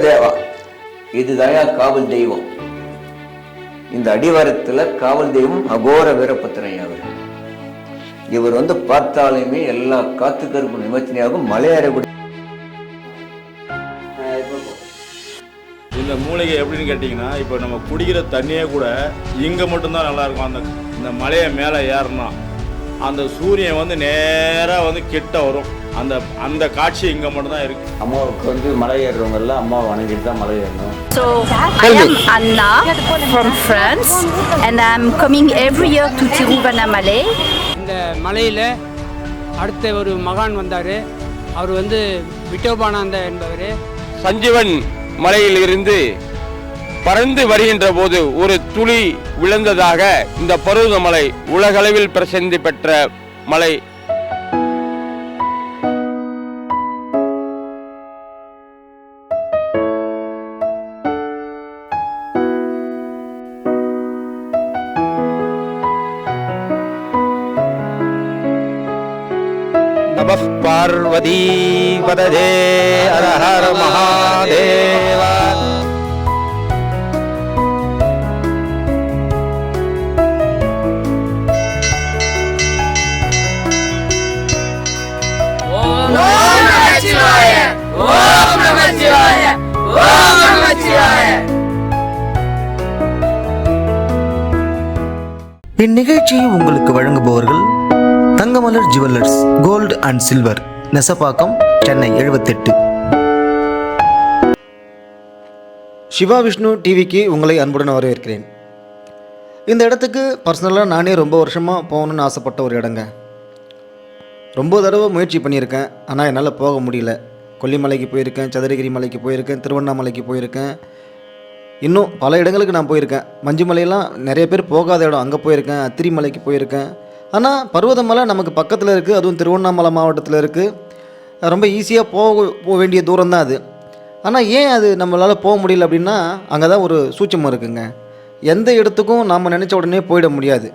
தேவா, இதுதான் காவல் தெய்வம். இந்த அடிவாரத்தில் காவல் தெய்வம் அகோர வீரபத்திரன். இவர் பார்த்தாலுமே எல்லா காத்து கருப்பு நிமர்த்தனையாகும். மலையேறக்கூடிய இந்த மூலிகை எப்படின்னு கேட்டிங்கன்னா, இப்போ நம்ம குடிக்கிற தண்ணியே கூட இங்கே மட்டும்தான் நல்லாயிருக்கும். இந்த மலையை மேலே ஏறினா அந்த சூரியன் நேராக கிட்ட வரும். அந்த காட்சி இங்கே மட்டும்தான் இருக்கு. அம்மாவுக்கு மலை ஏறுறவங்க எல்லாம் அம்மாவை வணங்கிட்டு தான் மலை ஏறணும். So I am Anna from France and I'm coming every year to Tiruvannamalai. இந்த மலையில் அடுத்த ஒரு மகான் வந்தார். அவர் விட்டோபானந்தா என்பவர். சஞ்சீவன் மலையில் இருந்து பறந்து வருகின்ற போது ஒரு துளி விழுந்ததாக இந்த பர்வதமலை உலகளவில் பிரசித்தி பெற்ற மலை. நமः பார்வதி பததே ஹர ஹர மகாதேவா. இந்நிகழ்ச்சியை உங்களுக்கு வழங்குபவர்கள் Thangamalar jewellers, gold and silver, Nesapakkam, Chennai 78. Shiva Vishnu டிவிக்கு உங்களை அன்புடன் வரவேற்கிறேன். இந்த இடத்துக்கு பர்சனலாக நானே ரொம்ப வருஷமாக போகணுன்னு ஆசைப்பட்ட ஒரு இடங்க. ரொம்ப தடவை முயற்சி பண்ணியிருக்கேன், ஆனால் என்னால் போக முடியல. கொல்லிமலைக்கு போயிருக்கேன், சதுரகிரி மலைக்கு போயிருக்கேன், திருவண்ணாமலைக்கு போயிருக்கேன், இன்னும் பல இடங்களுக்கு நான் போயிருக்கேன். மஞ்சுமலையெல்லாம் நிறைய பேர் போகாத இடம், அங்கே போயிருக்கேன். அத்திரி மலைக்கு போயிருக்கேன். ஆனால் பர்வதமலை நமக்கு பக்கத்தில் இருக்குது, அதுவும் திருவண்ணாமலை மாவட்டத்தில் இருக்குது. ரொம்ப ஈஸியாக போக வேண்டிய தூரம் தான் அது. ஆனால் ஏன் அது நம்மளால் போக முடியல அப்படின்னா, அங்கே தான் ஒரு சூட்சமம் இருக்குங்க. எந்த இடத்துக்கும் நாம் நினச்ச உடனே போயிட முடியாது.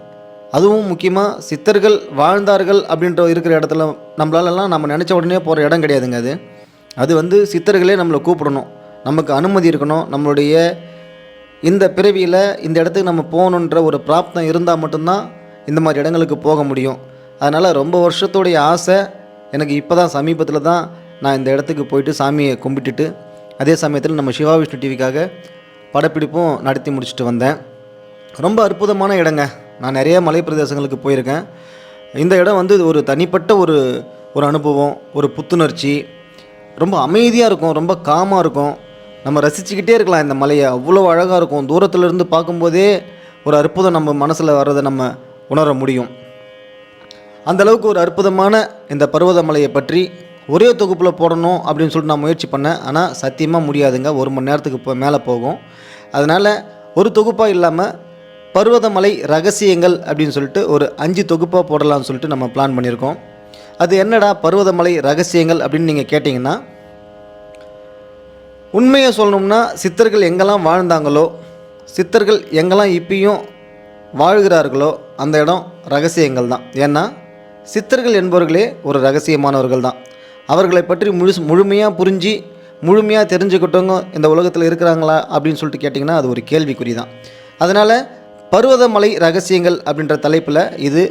அதுவும் முக்கியமாக சித்தர்கள் வாழ்ந்தார்கள் அப்படின்ற இருக்கிற இடத்துல நம்மளாலலாம் நம்ம நினச்ச உடனே போகிற இடம் கிடையாதுங்க. அது சித்தர்களே நம்மளை கூப்பிடணும், நமக்கு அனுமதி இருக்கணும். நம்மளுடைய இந்த பிறவியில் இந்த இடத்துக்கு நம்ம போகணுன்ற ஒரு பிராப்தம் இருந்தால் மட்டும்தான் இந்த மாதிரி இடங்களுக்கு போக முடியும். அதனால் ரொம்ப வருஷத்துடைய ஆசை எனக்கு இப்போ தான் சமீபத்தில் தான் நான் இந்த இடத்துக்கு போயிட்டு சாமியை கும்பிட்டுட்டு அதே சமயத்தில் நம்ம சிவா விஷ்ணு டிவிக்காக படப்பிடிப்பும் நடத்தி முடிச்சுட்டு வந்தேன். ரொம்ப அற்புதமான இடங்க. நான் நிறைய மலை பிரதேசங்களுக்கு போயிருக்கேன். இந்த இடம் ஒரு தனிப்பட்ட ஒரு அனுபவம், ஒரு புத்துணர்ச்சி. ரொம்ப அமைதியாக இருக்கும், ரொம்ப காமாக இருக்கும். நம்ம ரசிச்சுக்கிட்டே இருக்கலாம் இந்த மலையை. அவ்வளோ அழகாக இருக்கும். தூரத்துலேருந்து பார்க்கும்போதே ஒரு அற்புதம் நம்ம மனசில் வர்றதை நம்ம உணர முடியும். அந்தளவுக்கு ஒரு அற்புதமான இந்த பர்வதமலையை பற்றி ஒரே தொகுப்பில் போடணும் அப்படின்னு சொல்லிட்டு நான் முயற்சி பண்ணேன். ஆனால் சத்தியமாக முடியாதுங்க, 1 மணி நேரத்துக்கு மேலே போகும். அதனால் ஒரு தொகுப்பாக இல்லாமல் பர்வதமலை ரகசியங்கள் அப்படின்னு சொல்லிட்டு ஒரு 5 தொகுப்பாக போடலாம்னு சொல்லிட்டு நம்ம பிளான் பண்ணியிருக்கோம். அது என்னடா பர்வதமலை ரகசியங்கள் அப்படின்னு நீங்கள் கேட்டிங்கன்னா, உண்மையை சொல்லணும்னா சித்தர்கள் எங்கெல்லாம் வாழ்ந்தாங்களோ, சித்தர்கள் எங்கெல்லாம் இப்பயும் வாழ்கிறார்களோ அந்த இடம் ரகசியங்கள் தான். ஏன்னா சித்தர்கள் என்பவர்களே ஒரு ரகசியமானவர்கள் தான். அவர்களை பற்றி முழுமையாக புரிஞ்சு முழுமையாக தெரிஞ்சுக்கிட்டவங்க இந்த உலகத்தில் இருக்கிறாங்களா அப்படின்னு சொல்லிட்டு கேட்டிங்கன்னா அது ஒரு கேள்விக்குறி தான். அதனால் பர்வதமலை ரகசியங்கள் அப்படின்ற தலைப்பில் இது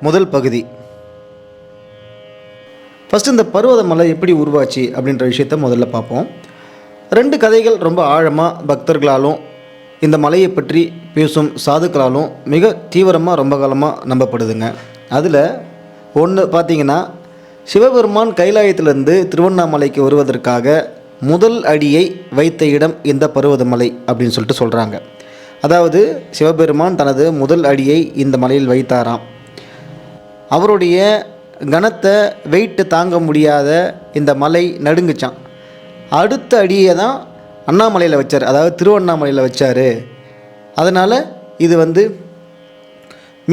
முதல் பகுதி. ஃபஸ்ட்டு இந்த பர்வதமலை எப்படி உருவாச்சு அப்படின்ற விஷயத்தை முதல்ல பார்ப்போம். 2 கதைகள் ரொம்ப ஆழமாக பக்தர்களாலும் இந்த மலையை பற்றி பேசும் சாதுக்களாலும் மிக தீவிரமாக ரொம்ப காலமாக நம்பப்படுதுங்க. அதில் ஒன்று பார்த்திங்கன்னா, சிவபெருமான் கைலாயத்திலிருந்து திருவண்ணாமலைக்கு வருவதற்காக முதல் அடியை வைத்த இடம் இந்த பர்வதமலை அப்படின்னு சொல்லிட்டு சொல்கிறாங்க. அதாவது சிவபெருமான் தனது முதல் அடியை இந்த மலையில் வைத்தாராம். அவருடைய கனத்தை வெயிட்டு தாங்க முடியாத இந்த மலை நடுங்குச்சான். அடுத்த அடியை தான் அண்ணாமலையில் வச்சார், அதாவது திருவண்ணாமலையில் வச்சார். அதனால் இது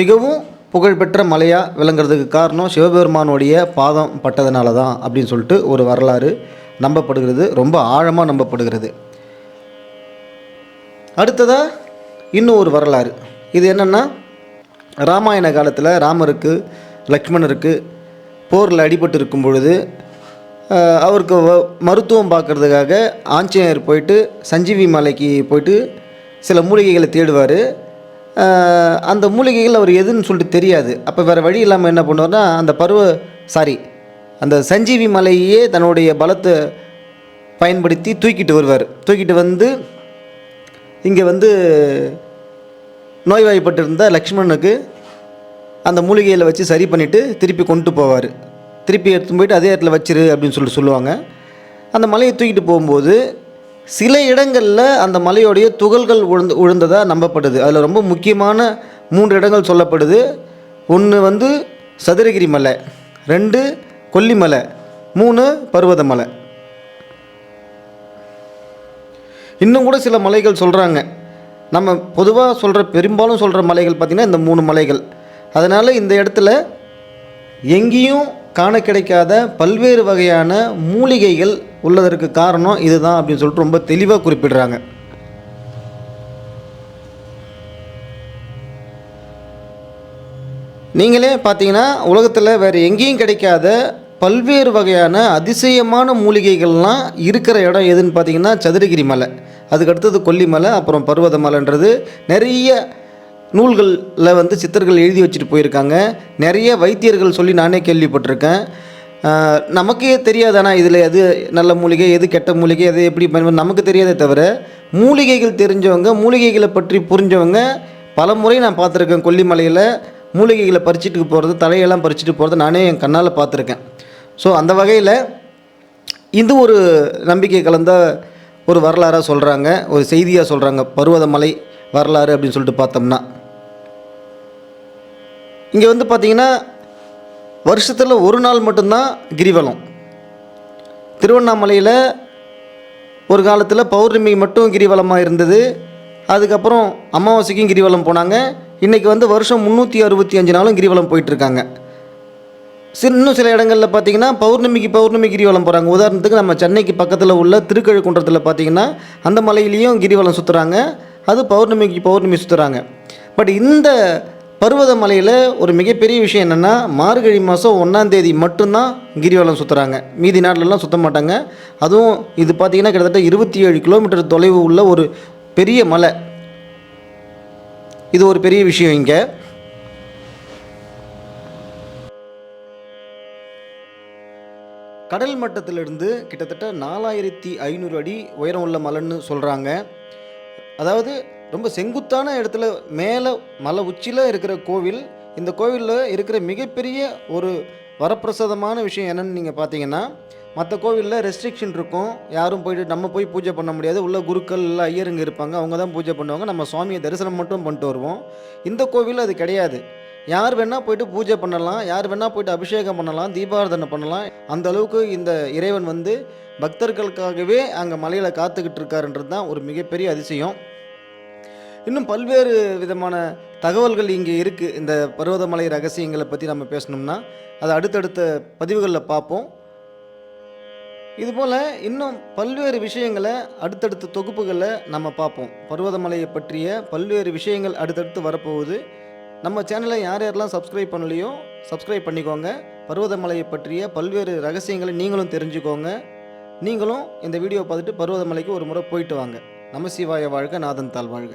மிகவும் புகழ்பெற்ற மலையாக விளங்குறதுக்கு காரணம் சிவபெருமானுடைய பாதம் பட்டதுனால தான் அப்படின்னு சொல்லிட்டு ஒரு வரலாறு நம்பப்படுகிறது, ரொம்ப ஆழமாக நம்பப்படுகிறது. அடுத்ததாக இன்னும் ஒரு வரலாறு. இது என்னென்னா, ராமாயண காலத்தில் ராமருக்கு லக்ஷ்மணருக்கு போரில் அடிபட்டு இருக்கும் பொழுது அவருக்கு மருத்துவம் பார்க்குறதுக்காக ஆஞ்சநேயர் போயிட்டு சஞ்சீவி மலைக்கு போயிட்டு சில மூலிகைகளை தேடுவார். அந்த மூலிகைகள் அவர் எதுன்னு சொல்லிட்டு தெரியாது. அப்போ வேறு வழி இல்லாமல் என்ன பண்ணுவார்னா அந்த சஞ்சீவி மலையே தன்னுடைய பலத்தை பயன்படுத்தி தூக்கிட்டு வருவார். தூக்கிட்டு வந்து இங்கே வந்து நோய்வாய்ப்பட்டிருந்த லக்ஷ்மணனுக்கு அந்த மூலிகையில் வச்சு சரி பண்ணிவிட்டு திருப்பி கொண்டு போவார். திருப்பி எடுத்து போயிட்டு அதே இடத்துல வச்சிரு அப்படின்னு சொல்லுவாங்க. அந்த மலையை தூக்கிட்டு போகும்போது சில இடங்களில் அந்த மலையோடைய துகள்கள் விழுந்ததாக நம்பப்படுது. அதில் ரொம்ப முக்கியமான 3 இடங்கள் சொல்லப்படுது. ஒன்று வந்து சதுரகிரி மலை, 2 கொல்லிமலை, 3 பர்வதமலை. இன்னும் கூட சில மலைகள் சொல்கிறாங்க. நம்ம பொதுவாக பெரும்பாலும் சொல்கிற மலைகள் பார்த்திங்கன்னா இந்த 3 மலைகள். அதனால் இந்த இடத்துல எங்கேயும் காண கிடைக்காத பல்வேறு வகையான மூலிகைகள் உள்ளதற்கு காரணம் இதுதான் அப்படின்னு சொல்லிட்டு ரொம்ப தெளிவாக குறிப்பிடுறாங்க. நீங்களே பார்த்தீங்கன்னா உலகத்தில் வேறு எங்கேயும் கிடைக்காத பல்வேறு வகையான அதிசயமான மூலிகைகள்லாம் இருக்கிற இடம் எதுன்னு பார்த்தீங்கன்னா சதுரகிரி மலை, அதுக்கடுத்தது கொல்லிமலை, அப்புறம் பர்வதமலைன்றது நிறைய நூல்களில் வந்து சித்தர்கள் எழுதி வச்சுட்டு போயிருக்காங்க. நிறைய வைத்தியர்கள் சொல்லி நானே கேள்விப்பட்டிருக்கேன். நமக்கே தெரியாதானா இதில் எது நல்ல மூலிகை, எது கெட்ட மூலிகை, எது எப்படி நமக்கு தெரியாதே தவிர மூலிகைகள் தெரிஞ்சவங்க, மூலிகைகளை பற்றி புரிஞ்சவங்க பல முறை நான் பார்த்துருக்கேன். கொல்லிமலையில் மூலிகைகளை பறிச்சுட்டு போகிறது, தலையெல்லாம் பறிச்சுட்டு போகிறது நானே என் கண்ணால் பார்த்துருக்கேன். ஸோ அந்த வகையில் இது ஒரு நம்பிக்கை கலந்த ஒரு வரலாறாக சொல்கிறாங்க, ஒரு செய்தியாக சொல்கிறாங்க. பர்வதமலை வரலாறு அப்படின்னு சொல்லிட்டு பார்த்தோம்னா இங்கே வந்து பார்த்திங்கன்னா வருஷத்தில் ஒரு நாள் மட்டும்தான் கிரிவலம். திருவண்ணாமலையில் ஒரு காலத்தில் பௌர்ணமி மட்டும் கிரிவலமாக இருந்தது. அதுக்கப்புறம் அமாவாசைக்கும் கிரிவலம் போனாங்க. இன்றைக்கி வந்து வருஷம் 365 நாளும் கிரிவலம் போயிட்டுருக்காங்க. இன்னும் சில இடங்களில் பார்த்திங்கன்னா பௌர்ணமி கிரிவலம் போகிறாங்க. உதாரணத்துக்கு நம்ம சென்னைக்கு பக்கத்தில் உள்ள திருக்கழுக்குன்றத்தில் பார்த்திங்கன்னா அந்த மலையிலையும் கிரிவலம் சுற்றுறாங்க. அது பௌர்ணமி சுற்றுறாங்க. பட் இந்த பர்வதமலையில் ஒரு மிகப்பெரிய விஷயம் என்னென்னா மார்கழி மாதம் 1ஆம் தேதி மட்டும்தான் கிரிவலம் சுற்றுறாங்க. மீதி நாட்டிலலாம் சுற்ற மாட்டாங்க. அதுவும் இது பார்த்திங்கன்னா கிட்டத்தட்ட 27 கிலோமீட்டர் தொலைவு உள்ள ஒரு பெரிய மலை. இது ஒரு பெரிய விஷயம். இங்கே கடல் மட்டத்திலிருந்து கிட்டத்தட்ட 4500 அடி உயரம் உள்ள மலைன்னு சொல்கிறாங்க. அதாவது ரொம்ப செங்குத்தான இடத்துல மேலே மலை உச்சியில் இருக்கிற கோவில். இந்த கோவிலில் இருக்கிற மிகப்பெரிய ஒரு வரப்பிரசாதமான விஷயம் என்னென்னு நீங்கள் பார்த்தீங்கன்னா, மற்ற கோவிலில் ரெஸ்ட்ரிக்ஷன் இருக்கும். யாரும் நம்ம போய் பூஜை பண்ண முடியாது. உள்ள குருக்கள் இல்லை ஐயருங்க இருப்பாங்க, அவங்க தான் பூஜை பண்ணுவாங்க. நம்ம சுவாமியை தரிசனம் மட்டும் பண்ணிட்டு வருவோம். இந்த கோவில் அது கிடையாது. யார் வேணால் போய்ட்டு பூஜை பண்ணலாம், யார் வேணால் போய்ட்டு அபிஷேகம் பண்ணலாம், தீபாராதனை பண்ணலாம். அந்த அளவுக்கு இந்த இறைவன் வந்து பக்தர்களுக்காகவே அங்கே மலையில் காத்துக்கிட்டு இருக்காருன்றது தான் ஒரு மிகப்பெரிய அதிசயம். இன்னும் பல்வேறு விதமான தகவல்கள் இங்கே இருக்குது. இந்த பர்வதமலை ரகசியங்களை பற்றி நம்ம பேசணும்னா அதை அடுத்தடுத்த பதிவுகளில் பார்ப்போம். இதுபோல் இன்னும் பல்வேறு விஷயங்களை அடுத்தடுத்த தொகுப்புகளை நம்ம பார்ப்போம். பர்வதமலையை பற்றிய பல்வேறு விஷயங்கள் அடுத்தடுத்து வரப்போகுது. நம்ம சேனலை யாரெல்லாம் சப்ஸ்கிரைப் பண்ணலையோ சப்ஸ்கிரைப் பண்ணிக்கோங்க. பர்வதமலையை பற்றிய பல்வேறு ரகசியங்களை நீங்களும் தெரிஞ்சுக்கோங்க. நீங்களும் இந்த வீடியோ பார்த்துட்டு பர்வதமலைக்கு ஒரு முறை போயிட்டு வாங்க. நமசிவாய வாழ்க, நாதன் தாள் வாழ்க.